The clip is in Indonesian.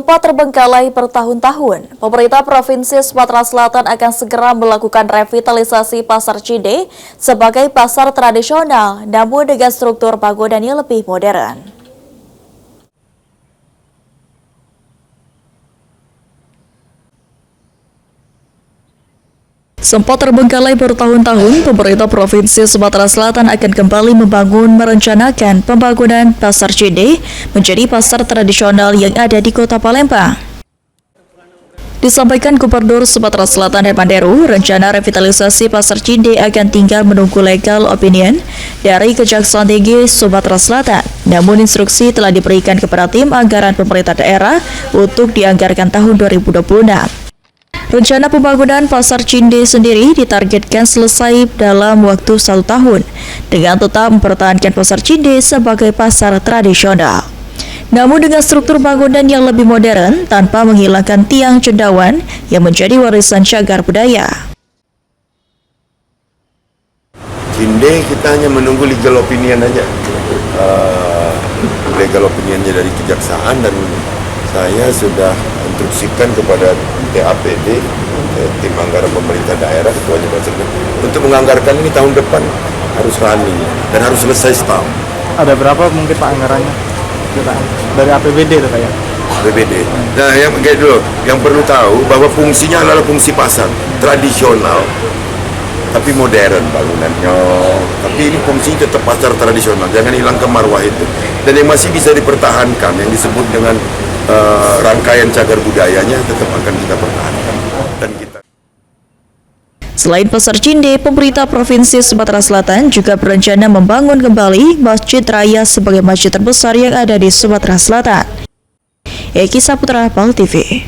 Sempat terbengkalai bertahun-tahun, pemerintah Provinsi Sumatera Selatan akan segera melakukan revitalisasi Pasar Cinde sebagai pasar tradisional, namun dengan struktur bangunan yang lebih modern. Sempat terbengkalai bertahun-tahun, pemerintah Provinsi Sumatera Selatan akan kembali merencanakan pembangunan Pasar Cinde menjadi pasar tradisional yang ada di Kota Palembang. Disampaikan Gubernur Sumatera Selatan Herman Deru, rencana revitalisasi Pasar Cinde akan tinggal menunggu legal opinion dari Kejaksaan Tinggi Sumatera Selatan. Namun instruksi telah diberikan kepada tim anggaran pemerintah daerah untuk dianggarkan tahun 2026. Rencana pembangunan Pasar Cinde sendiri ditargetkan selesai dalam waktu 1 tahun, dengan tetap mempertahankan Pasar Cinde sebagai pasar tradisional. Namun dengan struktur bangunan yang lebih modern, tanpa menghilangkan tiang cendawan yang menjadi warisan cagar budaya. Cinde kita hanya menunggu legal opinion aja, legal opinionnya dari kejaksaan, dan saya sudah instruksikan kepada TAPD, tim anggaran pemerintah daerah, ketuanya untuk menganggarkan ini tahun depan harus running dan harus selesai setahun. Ada berapa mungkin Pak anggarannya? Dari APBD itu kayak? APBD. Nah, yang perlu tahu bahwa fungsinya adalah fungsi pasar tradisional, tapi modern bangunannya. Tapi ini fungsinya tetap pasar tradisional, jangan hilangkan marwah itu. Dan yang masih bisa dipertahankan, yang disebut dengan rangkaian cagar budayanya tetap akan kita pertahankan. Dan kita. Selain Pasar Cinde, pemerintah Provinsi Sumatera Selatan juga berencana membangun kembali Masjid Raya sebagai masjid terbesar yang ada di Sumatera Selatan. Eki Saputra, PAL TV.